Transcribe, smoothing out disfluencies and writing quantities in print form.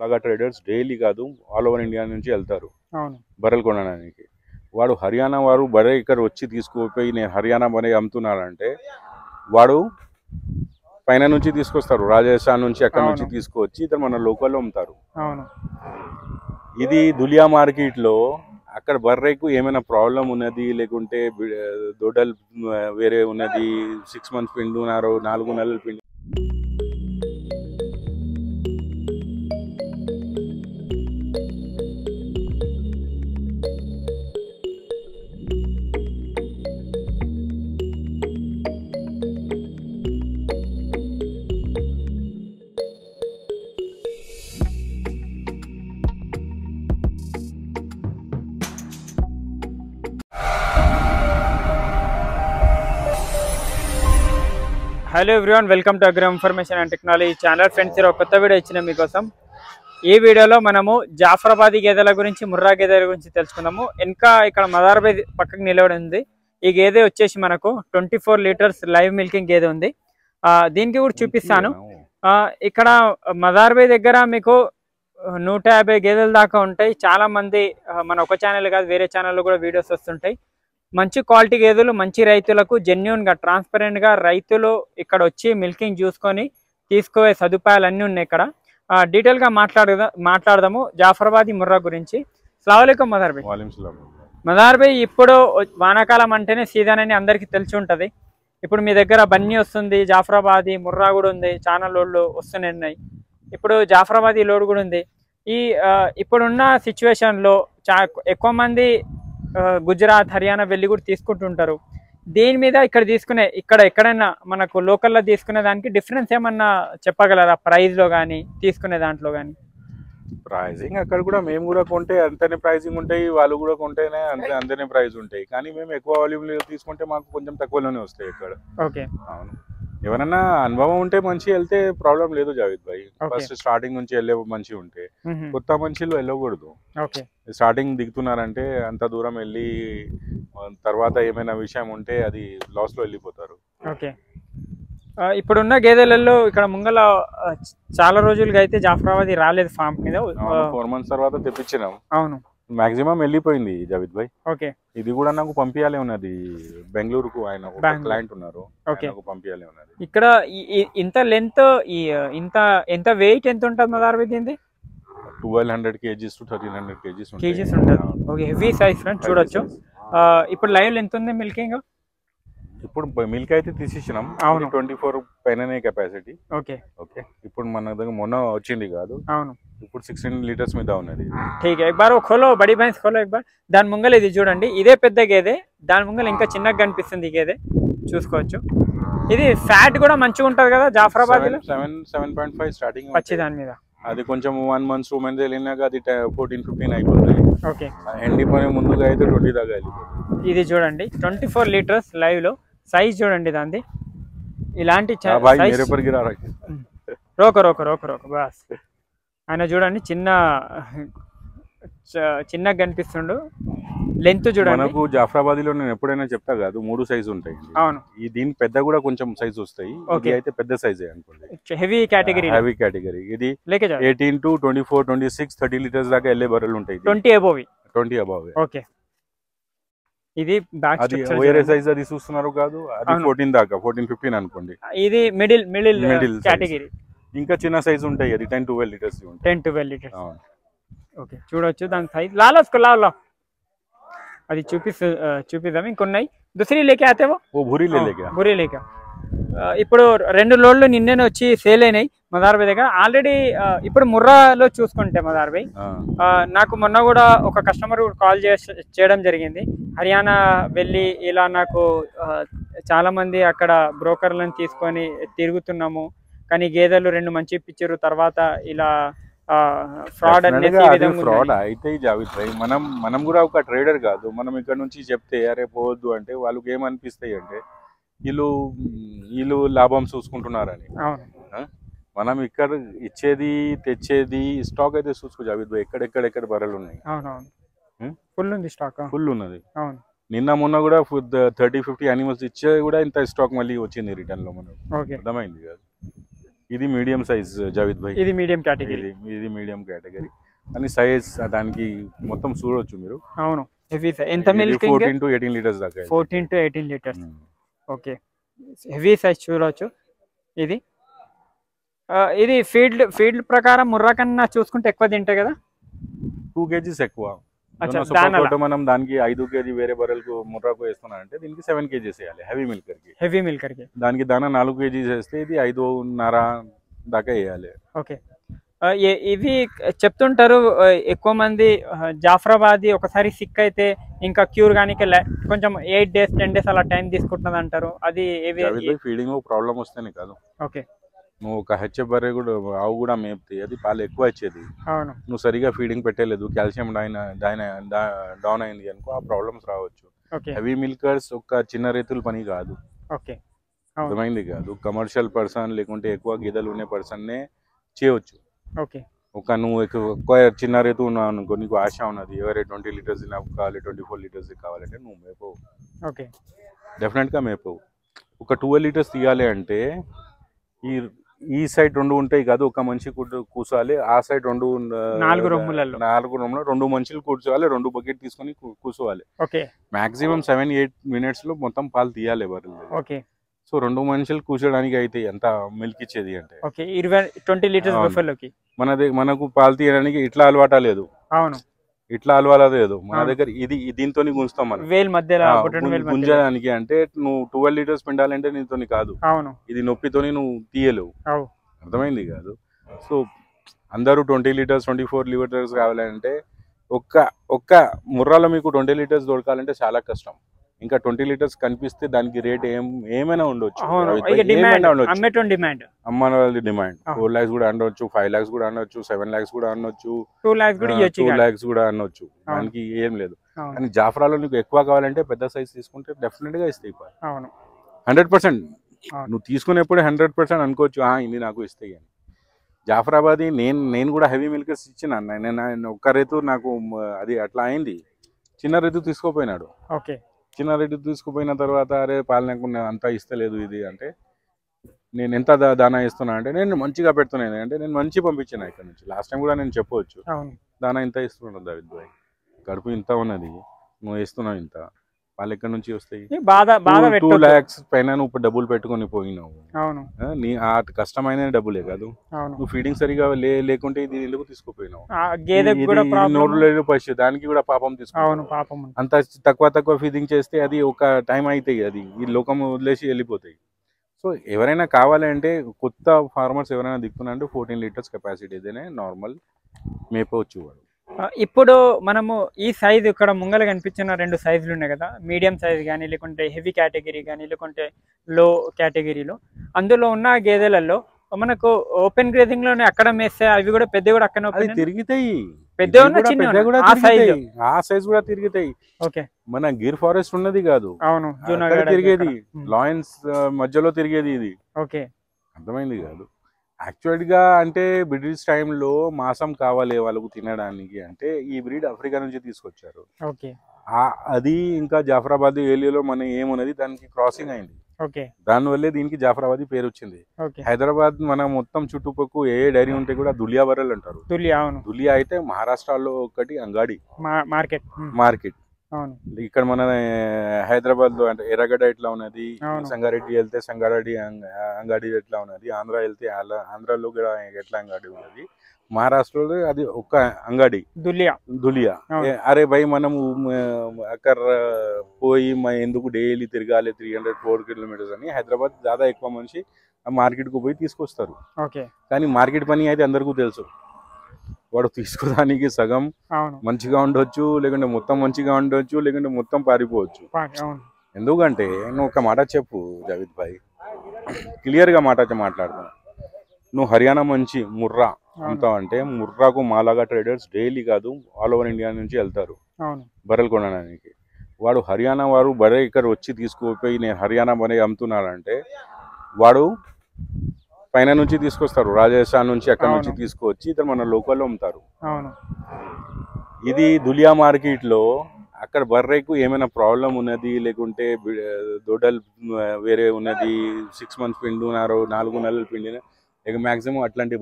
లాగా traders daily కాదు all over India నుంచి వెళ్తారు అవును బర్రెలు కొనడానికి. వాడు హర్యానా వారు బర్రె ఇక్కడ వచ్చి తీసుకుపోయి నేను హర్యానా బర్రె అమ్ముతున్నానంటే వాడు పైన నుంచి తీసుకొస్తారు, రాజస్థాన్ నుంచి అక్కడ నుంచి తీసుకువచ్చి ఇతను మన లోకల్లో అమ్ముతారు. అవును ఇది దులియా మార్కెట్లో అక్కడ బర్రెకు ఏమైనా ప్రాబ్లం ఉన్నది లేకుంటే దొడ్డలు వేరే ఉన్నది, 6 months పిండున్నారు, 4 నెలలు పిండి hello everyone, welcome to agro information and technology channel. Friends, ఒక కొత్త వీడియో ఇచ్చిన మీకోసం. ఈ వీడియోలో మనము జాఫరాబాదీ గేదెల గురించి, ముర్రా గేదెల గురించి తెలుసుకుందాము. ఇంకా ఇక్కడ మదార్బాయ్ పక్కకు నిలబడి ఉంది. ఈ గేదె వచ్చేసి మనకు 24 లీటర్స్ లైవ్ మిల్కింగ్ గేదె ఉంది. దీనికి కూడా చూపిస్తాను. ఇక్కడ మదార్బాయ్ దగ్గర మీకు 150 గేదెల దాకా ఉంటాయి. చాలా మంది మన ఒక ఛానల్ కాదు వేరే ఛానల్లో కూడా వీడియోస్ వస్తుంటాయి. మంచి క్వాలిటీ గేదెలు మంచి రైతులకు జెన్యూన్గా ట్రాన్స్పరెంట్గా రైతులు ఇక్కడ వచ్చి మిల్కింగ్ చూసుకొని తీసుకోవే సదుపాయాలు అన్నీ ఉన్నాయి ఇక్కడ. డీటెయిల్గా మాట్లాడదాము జాఫరాబాదీ ముర్రా గురించి. అస్సలాముఅలైకుం మదార్బాయ్. మదార్బాయ్, ఇప్పుడు వానాకాలం అంటేనే సీజన్ అని అందరికీ తెలిసి ఉంటుంది. ఇప్పుడు మీ దగ్గర బన్నీ వస్తుంది, జాఫరాబాదీ ముర్రా కూడా ఉంది, చాలా లోడ్లు వస్తున్నాయి. ఇప్పుడు జాఫరాబాదీ లోడ్ కూడా ఉంది. ఇప్పుడున్న సిచ్యువేషన్లో ఎక్కువ మంది గుజరాత్, హర్యానా వెళ్ళి కూడా తీసుకుంటుంటారు. దీని మీద ఇక్కడ ఎక్కడైనా మనకు లోకల్లో తీసుకునే దానికి డిఫరెన్స్ ఏమన్నా చెప్పగలరా? ప్రైస్లో కానీ తీసుకునే దాంట్లో కానీ? ప్రైజింగ్ అక్కడ కూడా మేము కూడా కొంటే అంతనే ప్రైజింగ్ ఉంటాయి, వాళ్ళు కూడా కొంటేనే అంతనే ప్రైస్ ఉంటాయి. కానీ మేము ఎక్కువ వాల్యూమ్ తీసుకుంటే మాకు కొంచెం తక్కువలోనే వస్తాయి ఇక్కడ. ఓకే, అవును. ఎవరైనా అనుభవం ఉంటే మంచి వెళ్తే ప్రాబ్లం లేదు జావేద్ భాయ్. ఫస్ట్ స్టార్టింగ్ నుంచి వెళ్ళే మంచి ఉంటే, కొత్త మనుషులు వెళ్ళకూడదు. స్టార్టింగ్ దిగుతున్నారంటే అంత దూరం వెళ్ళి తర్వాత ఏమైనా విషయం ఉంటే అది లాస్ లో వెళ్ళిపోతారు. ఓకే, ఇప్పుడున్న గేదెలలో ఇక్కడ ముంగల చాలా రోజులుగా అయితే జాఫరాబాదీ రాలేదు ఫామ్ మీద. 4 months తర్వాత తెప్పించినాం. అవును, మాక్సిమం వెళ్ళిపోయింది జావేద్ భాయ్. ఓకే, ఇది కూడా నాకు పంపించాలి ఉన్నది బెంగళూరుకు. ఆయన క్లయింట్ ఉన్నారు, పంపించాలి ఉన్నది. ఇక్కడ ఇంత లెంత్ ఎంత వెయిట్ ఎంత ఉంటుంది మదార్బాయ్? దీనిది 1200 kgs to 1300 kgs ఉంటుంది. ఓకే, హెవీ సైజ్ ఫ్రెండ్స్, చూడొచ్చు. ఇప్పుడు లైవ్ ఎంత ఉంది మిల్కింగ్? ఇప్పుడు మిల్క్ అయితే తీసేసినాం. 24 పైననే కెపాసిటీ. ఓకే ఓకే, ఇప్పుడు మన దగ్గర మొన్న వచ్చింది కాదు. అవును, ఇప్పుడు 16 లీటర్స్ మీద ఉన్నది. ఠీక్, ఎక్బార్ ఖోలో బడి భైన్స్ ఖోలో ఎక్బార్. దాని ముంగలు ఇది చూడండి, ఇదే పెద్ద గేదె, దాని ముంగలు ఇంకా చిన్నగా కనిపిస్తుంది ఈ గేదె, చూసుకోవచ్చు. ఇది ఫ్యాట్ కూడా మంచిగా ఉంటుంది కదా జాఫరాబాద్? 7.5 స్టార్టింగ్ పచ్చి దాని మీద. అది కొంచెం 1 month 2 months వెళ్ళినాక అది 14-15 అయిపోతుంది. ఓకే, ఎండిపోయే ముందుగా అయితే 20 దాకా వెళ్ళిపోతుంది. ఇది చూడండి 24 లీటర్స్ లైవ్ లో. సైజ్ చూడండి దాన్ని, ఇలాంటి రోక బాస్. ఆయన చూడండి చిన్నగా కనిపిస్తుండు. లెంత్ చూడండి. మనకు జాఫరాబాదీలో నేను ఎప్పుడైనా చెప్తా కాదు, 3 సైజు ఉంటాయి. అవును, ఈ దీని పెద్ద కూడా కొంచెం సైజ్ వస్తాయి. ఇది అయితే పెద్ద సైజే అనుకోండి, హెవీ కేటగిరీ. ఇది 18 to 24, 26, 30 లీటర్స్ దాకా వెళ్ళే బర్రెలు ఉంటాయి. 20 above. ఓకే, ఇది బ్యాక్ వేరే సైజ్ అది చూస్తున్నారు కాదు, అది 14 దాకా, 14-15 అనుకోండి. ఇది మిడిల్ కేటగిరీ. ఇంకా చిన్న సైజ్ ఉంటాయి, అది 10-12 లీటర్స్ ఉంటాయి. 10-12 లీటర్స్. ఓకే, చూడొచ్చు దాని సైజ్. లాలో అది చూపిద్దాం. ఇంకొన్నాయి దూసరి లేకే ఆతే బురీ లేక. ఇప్పుడు 2 లోడ్లు నిన్నే వచ్చి సేల్ అయినాయి మదార్బాయ్ దగ్గర ఆల్రెడీ. ఇప్పుడు ముర్రాలో చూసుకుంటే మదార్బాయ్, నాకు మొన్న కూడా ఒక కస్టమర్ కాల్ చేయడం జరిగింది. హర్యానా వెళ్ళి ఇలా నాకు చాలా మంది అక్కడ బ్రోకర్లను తీసుకొని తిరుగుతున్నాము, కానీ గేదెలు 2 మంచి ఇప్పించారు, తర్వాత ఇలా ఫ్రాడ్ అయితే మనం కూడా ఒక ట్రేడర్ కాదు. మనం ఇక్కడ నుంచి చెప్తే అరే పోవద్దు అంటే వాళ్ళకి ఏమనిపిస్తాయి అంటే వీళ్ళు లాభం చూసుకుంటున్నారని. మనం ఇక్కడ ఇచ్చేది తెచ్చేది స్టాక్ అయితే చూసుకో జావేద్ భాయ్, ఎక్కడెక్కడ బర్రెలు ఉన్నాయి. ఫుల్ ఉన్నది. నిన్న మొన్న కూడా 30-50 యానిమల్స్ ఇచ్చే కూడా ఇంత స్టాక్ మళ్ళీ వచ్చింది రిటర్న్ లో. మనకు అర్థమైంది కదా. ఇది మీడియం సైజ్ జావిద్ భాయ్, ఇది మీడియం కేటగిరీ. ఇది మీడియం కేటగిరీ అని సైజ్ దానికి మొత్తం చూడొచ్చు మీరు. అవును, హెవీ సైజ్. ఎంత మిల్క్? 14 to 18 లీటర్స్ దాకా. 14 to 18 litres. Okay, heavy size చూడవచ్చు. ఇది ఇది ఫీల్డ్ ప్రకారం ముర్రా కన్నా చూసుకుంటే ఎక్కువ తింటాయి కదా, 2 kgs ఎక్కువ. మనం దానికి 5 kg వేరే బర్రెలకు ముర్రాకు వేస్తున్నారంటే దీనికి 7 kgs వేయాలి హెవీ మిల్కర్ కి. దానికి దానా 4 kgs వేస్తే ఇది 5.5 దాకా వేయాలి. ఓకే, ఇవి చెప్తుంటారు ఎక్కువ మంది జాఫ్రాబాదీ ఒకసారి సిక్ అయితే ఇంకా క్యూర్ కానీ కొంచెం 8 days 10 days అలా టైం తీసుకుంటున్నది అంటారు. అది ఫీడింగ్ ప్రాబ్లం వస్తేనే కాదు. ఓకే, నువ్వు ఒక హెచ్ఎఫ్ బర్రె కూడా ఆవు కూడా మేపుతాయి, అది పాలు ఎక్కువ వచ్చేది. అవును, నువ్వు సరిగా ఫీడింగ్ పెట్టలేదు, కాల్షియం డౌన్ అయింది అనుకో, ఆ ప్రాబ్లమ్స్ రావచ్చు. హెవీ మిల్కర్స్ ఒక చిన్న రైతుల పని కాదు. ఓకే, అర్థమైంది కాదు. కమర్షియల్ పర్సన్ లేకుంటే ఎక్కువ గేదెలు ఉన్న పర్సన్నే చేయవచ్చు. ఓకే, నువ్వు ఎక్కువ చిన్న రైతు ఉన్నావు అనుకో, నీకు ఆశ ఉన్నది ఎవరే 20 లీటర్స్ కావాలి 24 లీటర్స్ కావాలంటే నువ్వు మేపవు. ఓకే, డెఫినెట్గా మేపవు. ఒక 12 లీటర్స్ తీయాలి అంటే ఈ సైడ్ 2 ఉంటాయి కాదు, ఒక మనిషి కూర్చోవాలి, ఆ సైడ్ 4 రొమ్ములలో 2 మనుషులు కూర్చోవాలి, 2 బకెట్ తీసుకొని కూర్చోవాలి. మాక్సిమం 7-8 minutes లో మొత్తం పాలు తీయాలి బర్రెలు. సో 2 మనుషులు కూర్చోడానికి అయితే ఎంత మిల్క్ ఇచ్చేది అంటే 20 లీటర్స్ బఫెలోకి. మనకు పాలు తీయడానికి ఇట్లా అలవాట లేదు. అవును, ఇట్లా అలవాటు లేదు మన దగ్గర. ఇది దీంతో గుంజుతాం మనం వేల్ మధ్యలో గుంజడానికి. అంటే నువ్వు 12 లీటర్స్ పిండాలంటే నీతో కాదు. అవును, ఇది నొప్పితోని నువ్వు తీయలేవు. అర్థమైంది కాదు. సో అందరూ 20 లీటర్స్ 24 లీటర్స్ కావాలంటే ఒక్క ముర్రాలో మీకు 20 లీటర్స్ దొరకాలంటే చాలా కష్టం. ఇంకా 20 లీటర్స్ కనిపిస్తే దానికి రేట్ ఏమైనా ఉండొచ్చు. అమ్మ వాళ్ళది డిమాండ్ 4 lakhs కూడా అనవచ్చు, 5 lakhs కూడా అనవచ్చు, 7 lakhs కూడా అనవచ్చు, 2 lakhs కూడా అనవచ్చు. దానికి ఏం లేదు. కానీ జాఫ్రాలో నీకు ఎక్కువ కావాలంటే పెద్ద సైజ్ తీసుకుంటే డెఫినెట్ గా ఇస్తాయి 100%. నువ్వు తీసుకునేప్పుడు 100% అనుకోవచ్చు ఇది నాకు ఇస్తాయి అని. జాఫరాబాదీ నేను కూడా హెవీ మిల్కర్స్ ఇచ్చిన. నేను ఒక్క రైతు నాకు అది అట్లా అయింది. చిన్న రైతు తీసుకోపోయినాడు. చిన్న రైతు తీసుకుపోయిన తర్వాత అరే పాలనకు అంతా ఇస్తలేదు ఇది అంటే, నేను ఎంత దానా ఇస్తున్నా అంటే నేను మంచిగా పెడుతున్నాను అంటే నేను మంచి పంపించిన ఇక్కడ నుంచి. లాస్ట్ టైం కూడా నేను చెప్పవచ్చు దానా ఇంత ఇస్తున్నాను దావిద్ భాయ్, కడుపు ఇంత ఉన్నది, నువ్వు ఇస్తున్నావు ఇంత, వాళ్ళు ఎక్కడి నుంచి వస్తాయి? 2 lakhs పైన నువ్వు డబ్బులు పెట్టుకొని పోయినావు. నీ ఆ కష్టమైన డబ్బులే కాదు. నువ్వు ఫీడింగ్ సరిగా లేకుంటే ఇది ఎందుకు తీసుకుపోయినావు? పరిస్థితి దానికి కూడా పాపం తీసుకున్నావు. అంత తక్కువ ఫీడింగ్ చేస్తే అది ఒక టైం అవుతాయి, అది ఈ లోకం వదిలేసి వెళ్ళిపోతాయి. సో ఎవరైనా కావాలంటే కొత్త ఫార్మర్స్ ఎవరైనా దిక్కున్నా అంటే 14 లీటర్స్ కెపాసిటీ ఏదైనా నార్మల్ మేపవచ్చు వాడు. ఇప్పుడు మనము ఈ సైజు ఇక్కడ ముంగల కనిపించిన 2 సైజులు ఉన్నాయి కదా, మీడియం సైజ్ కానీ లేకుంటే హెవీ కేటగిరీ కానీ లేకుంటే లో కేటగిరీలో, అందులో ఉన్న గేదెలలో మనకు ఓపెన్ గ్రేజింగ్ లోనే అక్కడ మేస్తే అవి కూడా పెద్ద కూడా అక్కడ తిరుగుతాయి. పెద్ద ఆ సైజ్ కూడా తిరుగుతాయి. మన గిర్ ఫారెస్ట్ ఉన్నది కాదు, అవును, తిరిగేది లాయన్స్ మధ్యలో తిరిగేది ఇది. అర్థమైంది కాదు. యాక్చువల్గా అంటే బ్రిటిష్ టైంలో మాంసం కావాలి వాళ్ళకు తినడానికి అంటే ఈ బ్రీడ్ ఆఫ్రికా నుంచి తీసుకొచ్చారు. అది ఇంకా జాఫరాబాద్ ఏరియాలో మన ఏమున్నది దానికి క్రాసింగ్ అయింది. దానివల్లే దీనికి జాఫరాబాదీ పేరు వచ్చింది. హైదరాబాద్ మన మొత్తం చుట్టుపక్కల ఏ డైరీ ఉంటే కూడా దులియా బర్రెలు అంటారు. దులియా అయితే మహారాష్ట్రలో ఒకటి అంగాడి మార్కెట్. ఇక్కడ మన హైదరాబాద్ లో అంటే ఎర్రగడ్డ ఎట్లా ఉన్నది, సంగారెడ్డి వెళ్తే సంగారెడ్డి అంగడి ఎట్లా ఉన్నది, ఆంధ్ర వెళ్తే ఆంధ్రాలో కూడా ఎట్లా అంగడి ఉన్నది, మహారాష్ట్రలో అది ఒక అంగడి దులియా. అరే భయ్ మనము అక్కడ పోయి ఎందుకు డైలీ తిరగాలి 304 kilometers అని హైదరాబాద్ దాదా ఎక్కువ మనిషి ఆ మార్కెట్ కు పోయి తీసుకొస్తారు. కానీ మార్కెట్ పని అయితే అందరికీ తెలుసు. వాడు తీసుకోవడానికి సగం మంచిగా ఉండొచ్చు, లేకుంటే మొత్తం మంచిగా ఉండొచ్చు, లేకుంటే మొత్తం పారిపోవచ్చు. ఎందుకంటే నువ్వు ఒక మాట చెప్పు జావిద్ భాయ్, క్లియర్ గా మాట్లాడుతున్నా. నువ్వు హర్యానా మంచి ముర్రా అమ్ముతావు అంటే ముర్రాకు మాలాగా ట్రేడర్స్ డైలీ కాదు ఆల్ ఓవర్ ఇండియా నుంచి వెళ్తారు బర్రెలు కొనడానికి. వాడు హర్యానా వారు బర్రె ఇక్కడ వచ్చి తీసుకుపోయి నేను హర్యానా బర్రె అమ్ముతున్నాడంటే వాడు పైన నుంచి తీసుకొస్తారు, రాజస్థాన్ నుంచి అక్కడ నుంచి తీసుకొచ్చి ఇతను మన లోకల్లో అమ్ముతారు. ఇది దులియా మార్కెట్ లో అక్కడ బర్రెకు ఏమైనా ప్రాబ్లం ఉన్నది, లేకుంటే దొడ్డలు వేరే ఉన్నది, 6 months పిండున్నారు, 4 నెలలు పిండిన ఇక మాక్సిమం అట్లాంటి